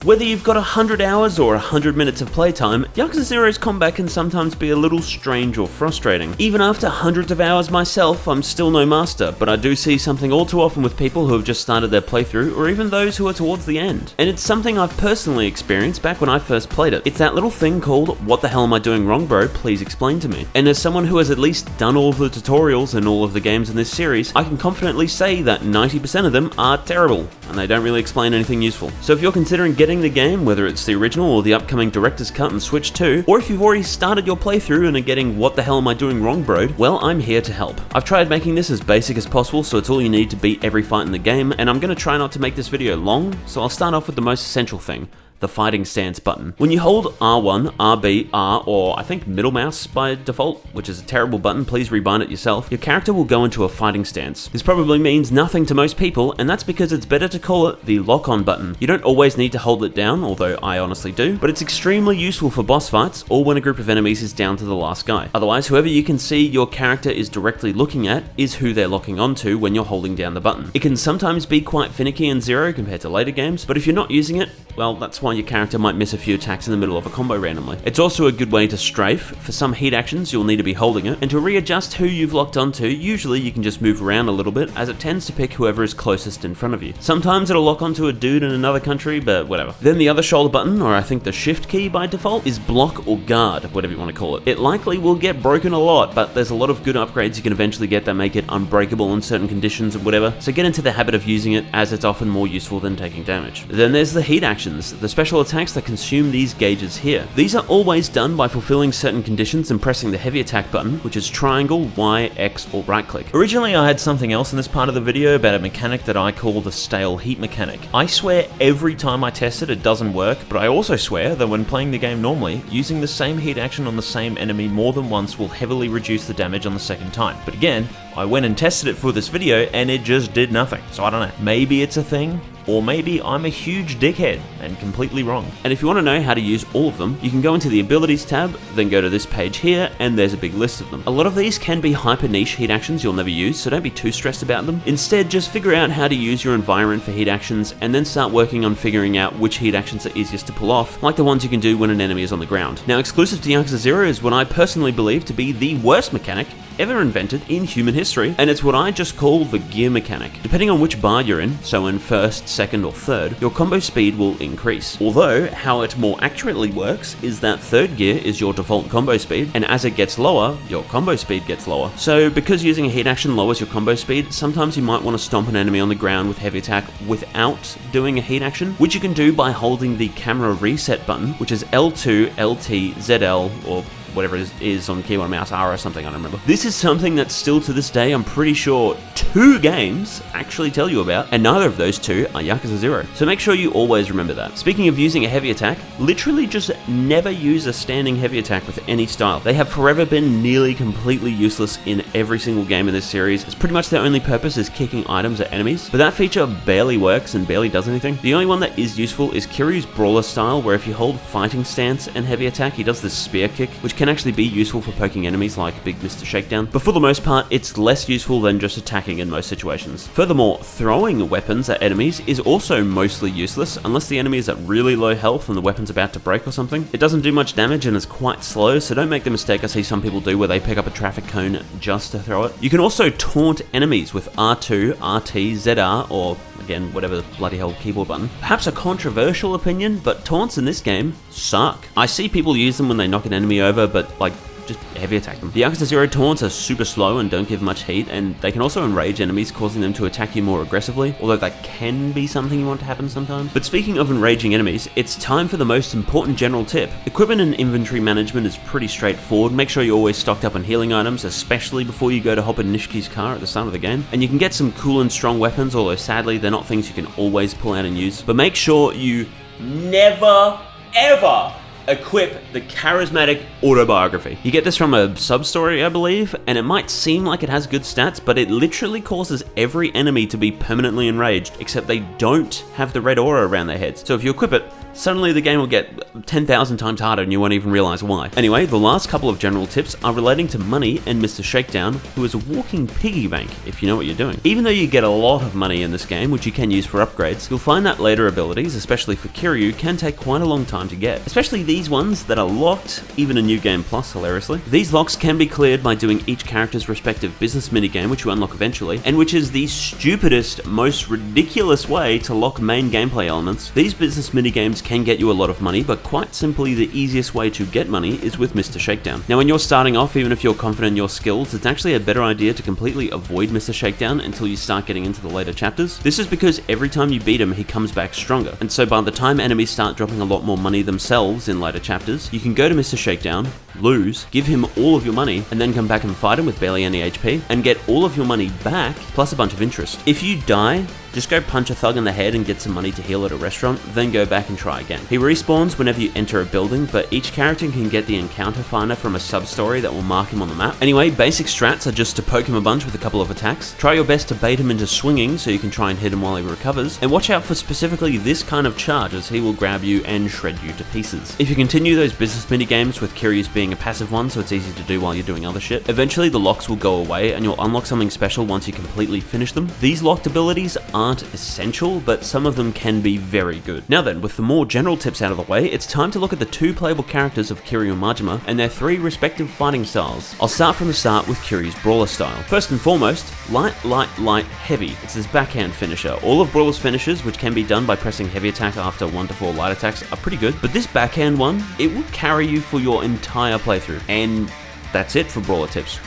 Whether you've got 100 hours or 100 minutes of playtime, Yakuza 0's combat can sometimes be a little strange or frustrating. Even after hundreds of hours myself, I'm still no master, but I do see something all too often with people who have just started their playthrough, or even those who are towards the end. And it's something I've personally experienced back when I first played it. It's that little thing called, "What the hell am I doing wrong, bro? Please explain to me." And as someone who has at least done all of the tutorials in all of the games in this series, I can confidently say that 90% of them are terrible, and they don't really explain anything useful. So if you're considering getting the game, whether it's the original or the upcoming Director's Cut and Switch 2, or if you've already started your playthrough and are getting "what the hell am I doing wrong, bro?", well, I'm here to help. I've tried making this as basic as possible, so it's all you need to beat every fight in the game, and I'm going to try not to make this video long, so I'll start off with the most essential thing: the fighting stance button. When you hold R1, RB, R, or I think middle mouse by default, which is a terrible button, please rebind it yourself, your character will go into a fighting stance. This probably means nothing to most people, and that's because it's better to call it the lock-on button. You don't always need to hold it down, although I honestly do, but it's extremely useful for boss fights or when a group of enemies is down to the last guy. Otherwise, whoever you can see your character is directly looking at is who they're locking onto when you're holding down the button. It can sometimes be quite finicky in Zero compared to later games, but if you're not using it, well, that's why your character might miss a few attacks in the middle of a combo randomly. It's also a good way to strafe. For some heat actions, you'll need to be holding it, and to readjust who you've locked onto, usually you can just move around a little bit, as it tends to pick whoever is closest in front of you. Sometimes it'll lock onto a dude in another country, but whatever. Then the other shoulder button, or I think the shift key by default, is block or guard, whatever you want to call it. It likely will get broken a lot, but there's a lot of good upgrades you can eventually get that make it unbreakable in certain conditions or whatever, so get into the habit of using it, as it's often more useful than taking damage. Then there's the heat actions, the special attacks that consume these gauges here. These are always done by fulfilling certain conditions and pressing the heavy attack button, which is triangle, Y, X, or right click. Originally I had something else in this part of the video about a mechanic that I call the stale heat mechanic. I swear every time I test it, it doesn't work, but I also swear that when playing the game normally, using the same heat action on the same enemy more than once will heavily reduce the damage on the second time. But again, I went and tested it for this video and it just did nothing. So I don't know, maybe it's a thing, or maybe I'm a huge dickhead and completely wrong. And if you want to know how to use all of them, you can go into the abilities tab, then go to this page here, and there's a big list of them. A lot of these can be hyper niche heat actions you'll never use, so don't be too stressed about them. Instead, just figure out how to use your environment for heat actions, and then start working on figuring out which heat actions are easiest to pull off, like the ones you can do when an enemy is on the ground. Now, exclusive to Yakuza 0 is what I personally believe to be the worst mechanic ever invented in human history, and it's what I just call the gear mechanic. Depending on which bar you're in, so in first, second, or third, your combo speed will increase. Although, how it more accurately works is that third gear is your default combo speed, and as it gets lower, your combo speed gets lower. So because using a heat action lowers your combo speed, sometimes you might want to stomp an enemy on the ground with heavy attack without doing a heat action, which you can do by holding the camera reset button, which is L2, LT, ZL, or whatever it is on keyboard mouse, R or something, I don't remember. This is something that still to this day, I'm pretty sure 2 games actually tell you about, and neither of those 2 are Yakuza 0. So make sure you always remember that. Speaking of using a heavy attack, literally just never use a standing heavy attack with any style. They have forever been nearly completely useless in every single game in this series. It's pretty much their only purpose is kicking items at enemies, but that feature barely works and barely does anything. The only one that is useful is Kiryu's Brawler style, where if you hold fighting stance and heavy attack, he does this spear kick, which can actually be useful for poking enemies like Big Mr. Shakedown, but for the most part, it's less useful than just attacking in most situations. Furthermore, throwing weapons at enemies is also mostly useless, unless the enemy is at really low health and the weapon's about to break or something. It doesn't do much damage and is quite slow, so don't make the mistake I see some people do where they pick up a traffic cone just to throw it. You can also taunt enemies with R2, RT, ZR, or again, whatever the bloody hell keyboard button. Perhaps a controversial opinion, but taunts in this game suck. I see people use them when they knock an enemy over, but like, just heavy attack them. The Yakuza 0 taunts are super slow and don't give much heat, and they can also enrage enemies, causing them to attack you more aggressively, although that can be something you want to happen sometimes. But speaking of enraging enemies, it's time for the most important general tip. Equipment and inventory management is pretty straightforward. Make sure you're always stocked up on healing items, especially before you go to hop in Nishiki's car at the start of the game. And you can get some cool and strong weapons, although sadly they're not things you can always pull out and use. But make sure you never, ever equip the charismatic autobiography. You get this from a sub-story, I believe, and it might seem like it has good stats, but it literally causes every enemy to be permanently enraged, except they don't have the red aura around their heads. So if you equip it, suddenly the game will get 10,000 times harder and you won't even realize why. Anyway, the last couple of general tips are relating to money and Mr. Shakedown, who is a walking piggy bank, if you know what you're doing. Even though you get a lot of money in this game, which you can use for upgrades, you'll find that later abilities, especially for Kiryu, can take quite a long time to get. Especially these ones that are locked, even in New Game Plus, hilariously. These locks can be cleared by doing each character's respective business minigame, which you unlock eventually, and which is the stupidest, most ridiculous way to lock main gameplay elements. These business minigames can get you a lot of money, but quite simply the easiest way to get money is with Mr. Shakedown. Now when you're starting off, even if you're confident in your skills, it's actually a better idea to completely avoid Mr. Shakedown until you start getting into the later chapters. This is because every time you beat him, he comes back stronger, and so by the time enemies start dropping a lot more money themselves in later chapters, you can go to Mr. Shakedown, lose, give him all of your money, and then come back and fight him with barely any HP, and get all of your money back, plus a bunch of interest. If you die, just go punch a thug in the head and get some money to heal at a restaurant, then go back and try again. He respawns whenever you enter a building, but each character can get the encounter finder from a sub-story that will mark him on the map. Anyway, basic strats are just to poke him a bunch with a couple of attacks, try your best to bait him into swinging so you can try and hit him while he recovers, and watch out for specifically this kind of charge as he will grab you and shred you to pieces. If you continue those business minigames, with Kiryu's being a passive one so it's easy to do while you're doing other shit, eventually the locks will go away and you'll unlock something special once you completely finish them. These locked abilities aren't essential, but some of them can be very good. Now then, with the more general tips out of the way, it's time to look at the two playable characters of Kiryu and Majima and their three respective fighting styles. I'll start from the start with Kiryu's Brawler style. First and foremost, light, heavy. It's his backhand finisher. All of Brawler's finishes, which can be done by pressing heavy attack after 1 to 4 light attacks, are pretty good, but this backhand one, it will carry you for your entire playthrough. And that's it for Brawler tips.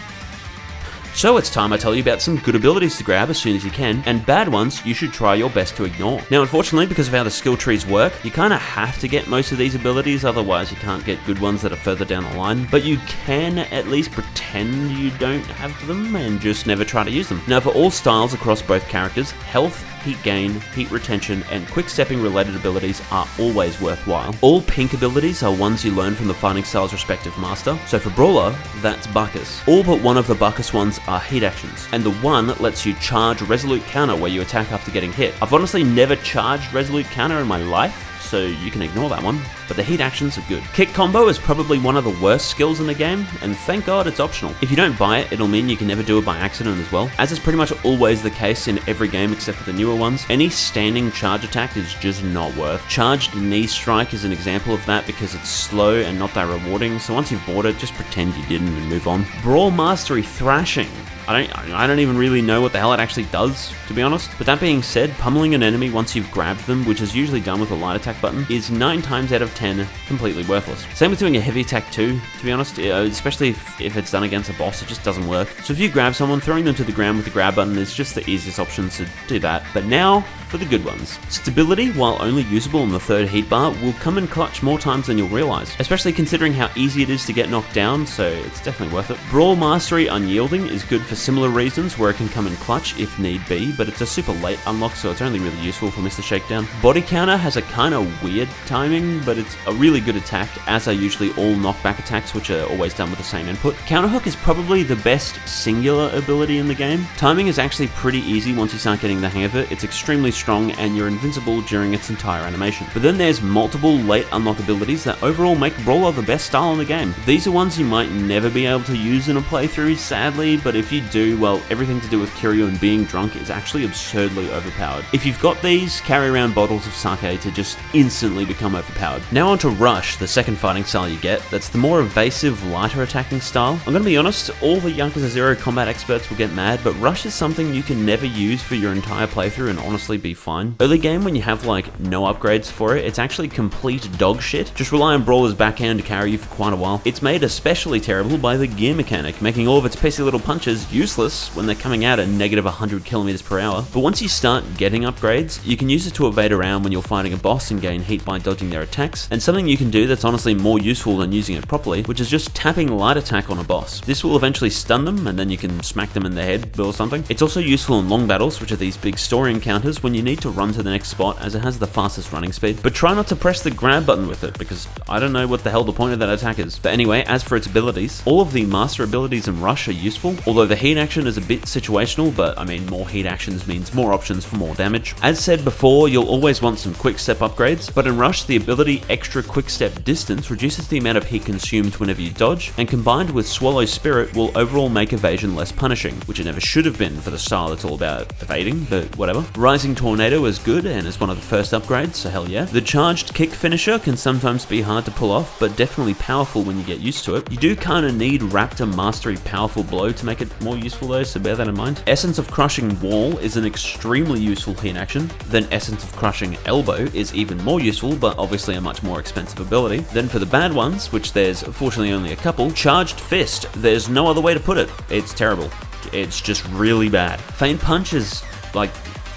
So it's time I tell you about some good abilities to grab as soon as you can, and bad ones you should try your best to ignore. Now unfortunately, because of how the skill trees work, you kinda have to get most of these abilities, otherwise you can't get good ones that are further down the line, but you can at least pretend you don't have them and just never try to use them. Now for all styles across both characters, health, heat gain, heat retention, and quick stepping related abilities are always worthwhile. All pink abilities are ones you learn from the fighting style's respective master, so for Brawler, that's Bacchus. All but one of the Bacchus ones are heat actions, and the one lets you charge Resolute Counter where you attack after getting hit. I've honestly never charged Resolute Counter in my life, so you can ignore that one, but the heat actions are good. Kick combo is probably one of the worst skills in the game, and thank God it's optional. If you don't buy it, it'll mean you can never do it by accident as well. As is pretty much always the case in every game except for the newer ones, any standing charge attack is just not worth. Charged knee strike is an example of that because it's slow and not that rewarding, so once you've bought it, just pretend you didn't and move on. Brawl Mastery Thrashing. I don't even really know what the hell it actually does, to be honest. But that being said, pummeling an enemy once you've grabbed them, which is usually done with a light attack button, is 9 times out of 10 completely worthless. Same with doing a heavy attack too, to be honest, especially if it's done against a boss, it just doesn't work. So if you grab someone, throwing them to the ground with the grab button is just the easiest option to do that. But now, for the good ones. Stability, while only usable in the third heat bar, will come in clutch more times than you'll realize, especially considering how easy it is to get knocked down, so it's definitely worth it. Brawl Mastery Unyielding is good for similar reasons, where it can come in clutch if need be, but it's a super late unlock, so it's only really useful for Mr. Shakedown. Body Counter has a kind of weird timing, but it's a really good attack, as are usually all knockback attacks, which are always done with the same input. Counterhook is probably the best singular ability in the game. Timing is actually pretty easy once you start getting the hang of it. It's extremely strong and you're invincible during its entire animation. But then there's multiple late unlock abilities that overall make Brawler the best style in the game. These are ones you might never be able to use in a playthrough, sadly, but if you do, well, everything to do with Kiryu and being drunk is actually absurdly overpowered. If you've got these, carry around bottles of sake to just instantly become overpowered. Now on to Rush, the second fighting style you get. That's the more evasive, lighter attacking style. I'm gonna be honest, all the Yakuza 0 combat experts will get mad, but Rush is something you can never use for your entire playthrough and honestly be fine. Early game, when you have like no upgrades for it, it's actually complete dog shit. Just rely on Brawler's backhand to carry you for quite a while. It's made especially terrible by the gear mechanic, making all of its pissy little punches useless when they're coming out at negative 100 kilometers per hour. But once you start getting upgrades, you can use it to evade around when you're fighting a boss and gain heat by dodging their attacks, and something you can do that's honestly more useful than using it properly, which is just tapping light attack on a boss. This will eventually stun them, and then you can smack them in the head or something. It's also useful in long battles, which are these big story encounters, when you you need to run to the next spot as it has the fastest running speed. But try not to press the grab button with it, because I don't know what the hell the point of that attack is. But anyway, as for its abilities, all of the master abilities in Rush are useful, although the heat action is a bit situational, but I mean, more heat actions means more options for more damage. As said before, you'll always want some quick step upgrades, but in Rush, the ability Extra Quick Step Distance reduces the amount of heat consumed whenever you dodge, and combined with Swallow Spirit will overall make evasion less punishing, which it never should have been for the style that's all about evading, but whatever. Rising Tornado is good and is one of the first upgrades, so hell yeah. The charged kick finisher can sometimes be hard to pull off, but definitely powerful when you get used to it. You do kinda need Raptor Mastery Powerful Blow to make it more useful though, so bear that in mind. Essence of Crushing Wall is an extremely useful heat action. Then Essence of Crushing Elbow is even more useful, but obviously a much more expensive ability. Then for the bad ones, which there's fortunately only a couple, Charged Fist. There's no other way to put it. It's terrible. It's just really bad. Feint Punch is like,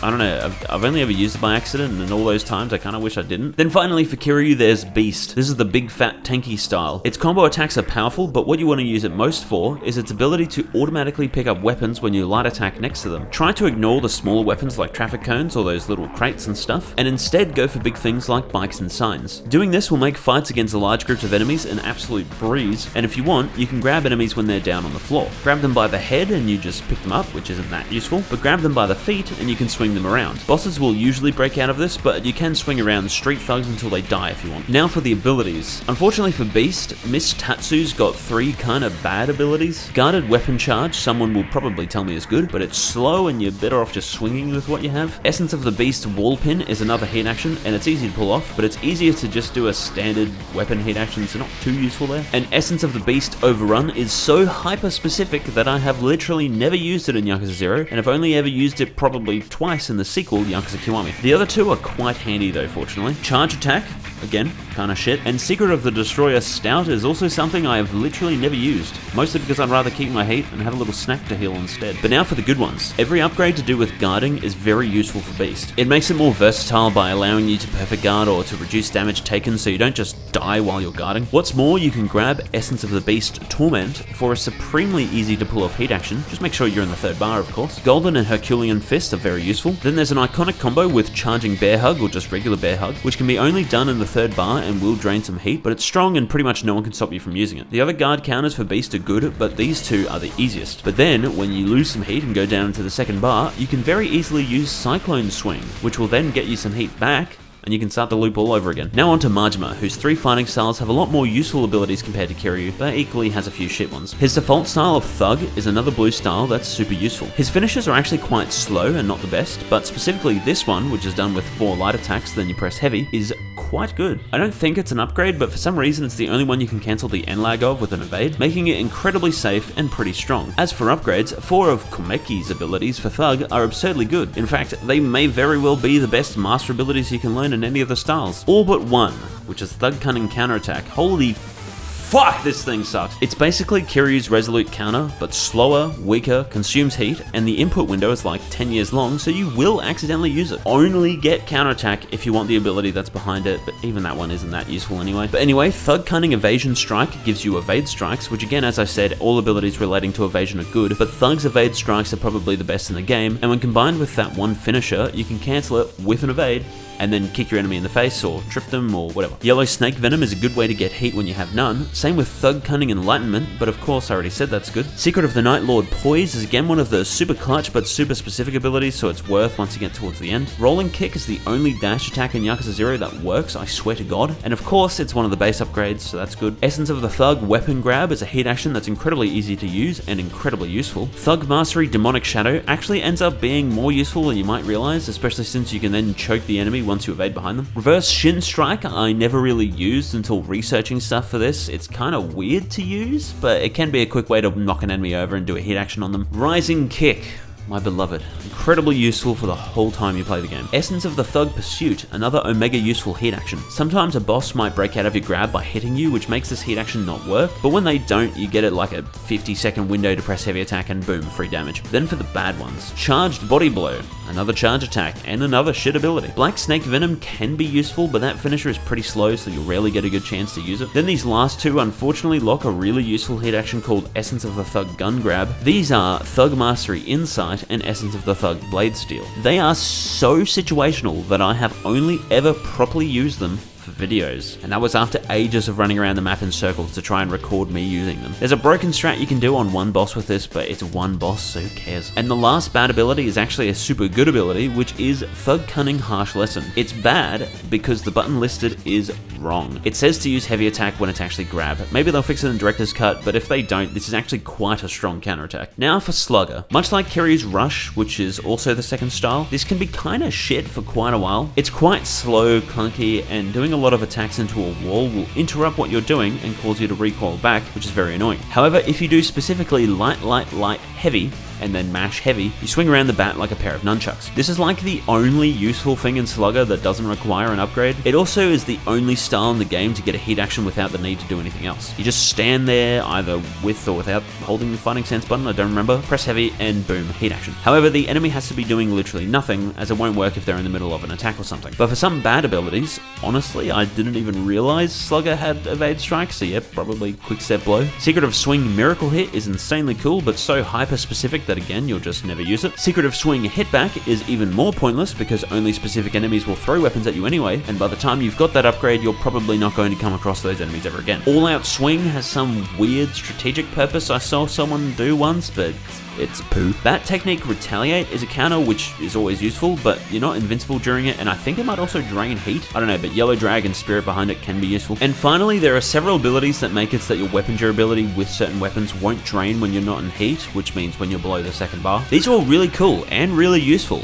I don't know, I've only ever used it by accident, and in all those times I kind of wish I didn't. Then finally for Kiryu, there's Beast. This is the big fat tanky style. Its combo attacks are powerful, but what you want to use it most for is its ability to automatically pick up weapons when you light attack next to them. Try to ignore the smaller weapons like traffic cones or those little crates and stuff, and instead go for big things like bikes and signs. Doing this will make fights against large groups of enemies an absolute breeze, and if you want, you can grab enemies when they're down on the floor. Grab them by the head and you just pick them up, which isn't that useful, but grab them by the feet and you can swing them around. Bosses will usually break out of this, but you can swing around street thugs until they die if you want. Now for the abilities. Unfortunately for Beast, Miss Tatsu's got 3 kinda bad abilities. Guarded Weapon Charge, someone will probably tell me is good, but it's slow and you're better off just swinging with what you have. Essence of the Beast Wall Pin is another heat action, and it's easy to pull off, but it's easier to just do a standard weapon heat action, so not too useful there. And Essence of the Beast Overrun is so hyper specific that I have literally never used it in Yakuza 0, and I've only ever used it probably twice in the sequel, Yakuza Kiwami. The other two are quite handy though, fortunately. Charge Attack, again, kinda shit. And Secret of the Destroyer Stout is also something I have literally never used, mostly because I'd rather keep my heat and have a little snack to heal instead. But now for the good ones. Every upgrade to do with guarding is very useful for Beast. It makes it more versatile by allowing you to perfect guard or to reduce damage taken so you don't just die while you're guarding. What's more, you can grab Essence of the Beast Torment for a supremely easy to pull off heat action. Just make sure you're in the third bar, of course. Golden and Herculean Fist are very useful. Then there's an iconic combo with Charging Bear Hug or just regular Bear Hug, which can be only done in the third bar and will drain some heat, but it's strong and pretty much no one can stop you from using it. The other guard counters for Beast are good, but these two are the easiest. But then, when you lose some heat and go down into the second bar, you can very easily use Cyclone Swing, which will then get you some heat back, and you can start the loop all over again. Now on to Majima, whose 3 fighting styles have a lot more useful abilities compared to Kiryu, but equally has a few shit ones. His default style of Thug is another blue style that's super useful. His finishes are actually quite slow and not the best, but specifically this one, which is done with 4 light attacks, then you press heavy, is quite good. I don't think it's an upgrade, but for some reason it's the only one you can cancel the N-lag of with an evade, making it incredibly safe and pretty strong. As for upgrades, 4 of Komeki's abilities for Thug are absurdly good. In fact, they may very well be the best master abilities you can learn in any of the styles. All but one, which is Thug Cunning Counterattack. Holy fuck, this thing sucks. It's basically Kiryu's Resolute counter, but slower, weaker, consumes heat, and the input window is like 10 years long, so you will accidentally use it. Only get counterattack if you want the ability that's behind it, but even that one isn't that useful anyway. But anyway, Thug Cunning Evasion Strike gives you evade strikes, which again, as I said, all abilities relating to evasion are good, but Thug's evade strikes are probably the best in the game, and when combined with that one finisher, you can cancel it with an evade, and then kick your enemy in the face or trip them or whatever. Yellow Snake Venom is a good way to get heat when you have none. Same with Thug Cunning Enlightenment, but of course I already said that's good. Secret of the Night Lord Poise is again one of the super clutch but super specific abilities, so it's worth once you get towards the end. Rolling Kick is the only dash attack in Yakuza 0 that works, I swear to god. And of course it's one of the base upgrades, so that's good. Essence of the Thug Weapon Grab is a heat action that's incredibly easy to use and incredibly useful. Thug Mastery Demonic Shadow actually ends up being more useful than you might realize, especially since you can then choke the enemy once you evade behind them. Reverse Shin Strike I never really used until researching stuff for this. It's kind of weird to use, but it can be a quick way to knock an enemy over and do a hit action on them. Rising Kick, my beloved. Incredibly useful for the whole time you play the game. Essence of the Thug Pursuit, another omega useful hit action. Sometimes a boss might break out of your grab by hitting you, which makes this hit action not work, but when they don't, you get it like a 50-second window to press heavy attack and boom, free damage. Then for the bad ones. Charged Body Blow, another charge attack, and another shit ability. Black Snake Venom can be useful, but that finisher is pretty slow, so you'll rarely get a good chance to use it. Then these last two unfortunately lock a really useful hit action called Essence of the Thug Gun Grab. These are Thug Mastery Inside, Light and Essence of the Thug Blade Steel. They are so situational that I have only ever properly used them for videos, and that was after ages of running around the map in circles to try and record me using them. There's a broken strat you can do on one boss with this, but it's one boss, so who cares? And the last bad ability is actually a super good ability, which is Thug Cunning Harsh Lesson. It's bad because the button listed is wrong. It says to use heavy attack when it's actually grab. Maybe they'll fix it in Director's Cut, but if they don't, this is actually quite a strong counterattack. Now for Slugger. Much like Kiryu's Rush, which is also the second style, this can be kinda shit for quite a while. It's quite slow, clunky, and doing a lot of attacks into a wall will interrupt what you're doing and cause you to recoil back, which is very annoying. However, if you do specifically light, heavy, and then mash heavy, you swing around the bat like a pair of nunchucks. This is like the only useful thing in Slugger that doesn't require an upgrade. It also is the only style in the game to get a hit action without the need to do anything else. You just stand there either with or without holding the fighting stance button, I don't remember, press heavy and boom, hit action. However, the enemy has to be doing literally nothing, as it won't work if they're in the middle of an attack or something. But for some bad abilities, honestly, I didn't even realize Slugger had evade strike, so yeah, probably quick step blow. Secret of Swing Miracle Hit is insanely cool, but so hyper specific that again, you'll just never use it. Secret of Swing Hitback is even more pointless because only specific enemies will throw weapons at you anyway, and by the time you've got that upgrade, you're probably not going to come across those enemies ever again. All Out Swing has some weird strategic purpose I saw someone do once, but it's poo. That technique Retaliate is a counter which is always useful, but you're not invincible during it, and I think it might also drain heat. I don't know, but Yellow Drag and Spirit behind it can be useful. And finally, there are several abilities that make it so that your weapon durability with certain weapons won't drain when you're not in heat, which means when you're below the second bar. These are all really cool and really useful.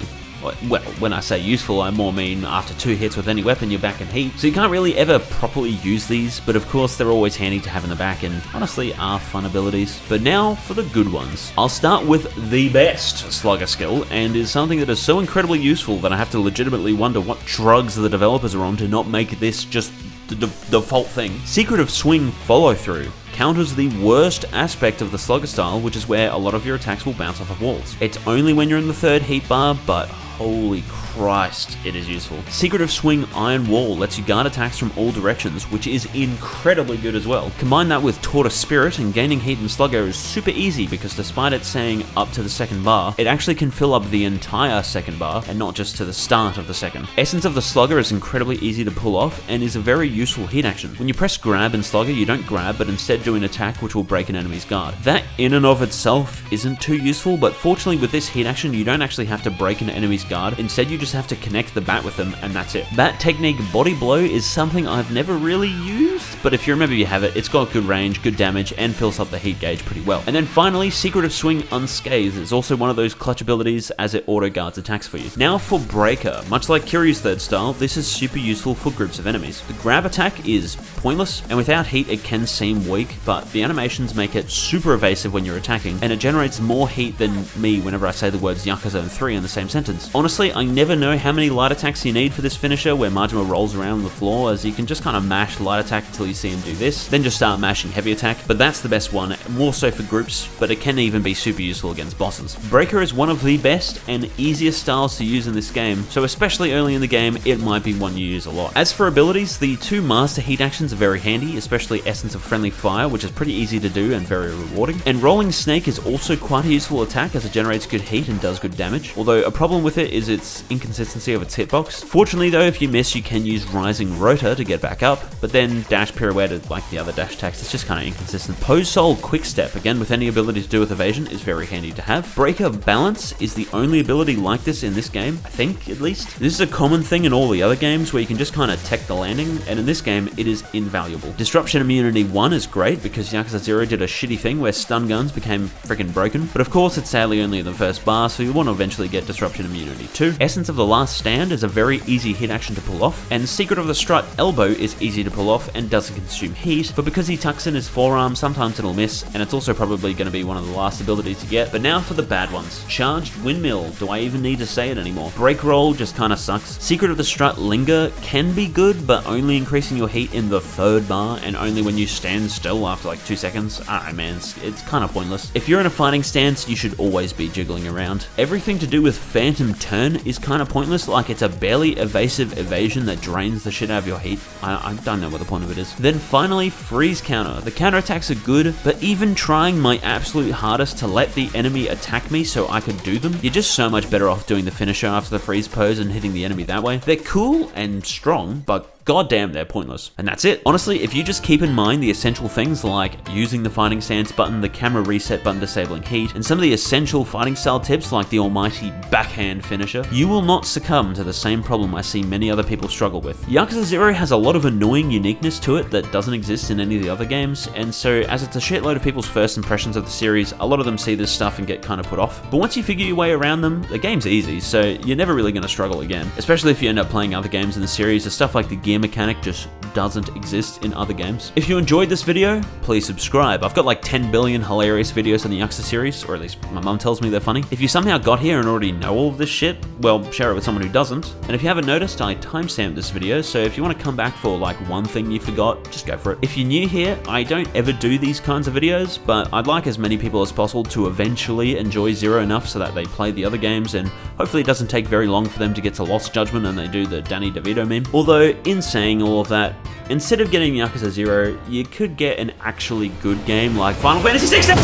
Well, when I say useful, I more mean after 2 hits with any weapon, you're back in heat. So you can't really ever properly use these, but of course they're always handy to have in the back and honestly are fun abilities. But now for the good ones. I'll start with the best Slugger skill, and is something that is so incredibly useful that I have to legitimately wonder what drugs the developers are on to not make this just the default thing. Secret of Swing Follow Through counters the worst aspect of the Slugger style, which is where a lot of your attacks will bounce off of walls. It's only when you're in the 3rd heat bar, but holy Christ, it is useful. Secret of Swing Iron Wall lets you guard attacks from all directions, which is incredibly good as well. Combine that with Tortoise Spirit, and gaining heat in Slugger is super easy because despite it saying up to the 2nd bar, it actually can fill up the entire 2nd bar and not just to the start of the 2nd. Essence of the Slugger is incredibly easy to pull off and is a very useful hit action. When you press grab in Slugger, you don't grab, but instead do an attack which will break an enemy's guard. That in and of itself isn't too useful, but fortunately with this hit action, you don't actually have to break an enemy's guard. Instead, you just have to connect the bat with them, and that's it. Bat technique Body Blow is something I've never really used, but if you remember you have it, it's got good range, good damage, and fills up the heat gauge pretty well. And then finally, Secret of Swing Unscathed is also one of those clutch abilities as it auto guards attacks for you. Now for Breaker. Much like Kiryu's 3rd style, this is super useful for groups of enemies. The grab attack is pointless, and without heat it can seem weak, but the animations make it super evasive when you're attacking, and it generates more heat than me whenever I say the words Yakuza and 3 in the same sentence. Honestly, I never know how many light attacks you need for this finisher where Majima rolls around on the floor, as you can just kind of mash light attack until you see him do this, then just start mashing heavy attack, but that's the best one, more so for groups, but it can even be super useful against bosses. Breaker is one of the best and easiest styles to use in this game, so especially early in the game, it might be one you use a lot. As for abilities, the 2 master heat actions are very handy, especially Essence of Friendly Fire, which is pretty easy to do and very rewarding, and Rolling Snake is also quite a useful attack as it generates good heat and does good damage, although a problem with it is its inconsistency of its hitbox. Fortunately though, if you miss, you can use Rising Rotor to get back up, but then Dash Pirouette is like the other dash attacks, it's just kind of inconsistent. Pose Soul Quick Step, again with any ability to do with evasion, is very handy to have. Breaker Balance is the only ability like this in this game, I think at least. This is a common thing in all the other games where you can just kind of tech the landing, and in this game it is invaluable. Disruption Immunity 1 is great because Yakuza 0 did a shitty thing where stun guns became freaking broken, but of course it's sadly only in the 1st bar, so you want to eventually get Disruption Immunity 2. Essence of the Last Stand is a very easy hit action to pull off, and Secret of the Strut Elbow is easy to pull off and doesn't consume heat, but because he tucks in his forearm, sometimes it'll miss, and it's also probably going to be one of the last abilities to get. But now for the bad ones. Charged Windmill, do I even need to say it anymore? Break Roll just kinda sucks. Secret of the Strut Linger can be good, but only increasing your heat in the 3rd bar, and only when you stand still after like 2 seconds. Alright man, it's kinda pointless. If you're in a fighting stance, you should always be jiggling around. Everything to do with Phantom Turn is kinda pointless, like it's a barely evasive evasion that drains the shit out of your heat. I don't know what the point of it is. Then finally, freeze counter. The counterattacks are good, but even trying my absolute hardest to let the enemy attack me so I could do them, you're just so much better off doing the finisher after the freeze pose and hitting the enemy that way. They're cool and strong, but goddamn, they're pointless. And that's it. Honestly, if you just keep in mind the essential things like using the fighting stance button, the camera reset button disabling heat, and some of the essential fighting style tips like the almighty backhand finisher, you will not succumb to the same problem I see many other people struggle with. Yakuza 0 has a lot of annoying uniqueness to it that doesn't exist in any of the other games, and so as it's a shitload of people's first impressions of the series, a lot of them see this stuff and get kind of put off. But once you figure your way around them, the game's easy, so you're never really going to struggle again. Especially if you end up playing other games in the series, the stuff like the gear mechanic just doesn't exist in other games. If you enjoyed this video, please subscribe. I've got like 10 billion hilarious videos on the Yakuza series, or at least my mum tells me they're funny. If you somehow got here and already know all of this shit, well, share it with someone who doesn't. And if you haven't noticed, I timestamped this video, so if you want to come back for like one thing you forgot, just go for it. If you're new here, I don't ever do these kinds of videos, but I'd like as many people as possible to eventually enjoy Zero enough so that they play the other games, and hopefully it doesn't take very long for them to get to Lost Judgment and they do the Danny DeVito meme. Although, in saying all of that, instead of getting Yakuza 0, you could get an actually good game like Final Fantasy 16.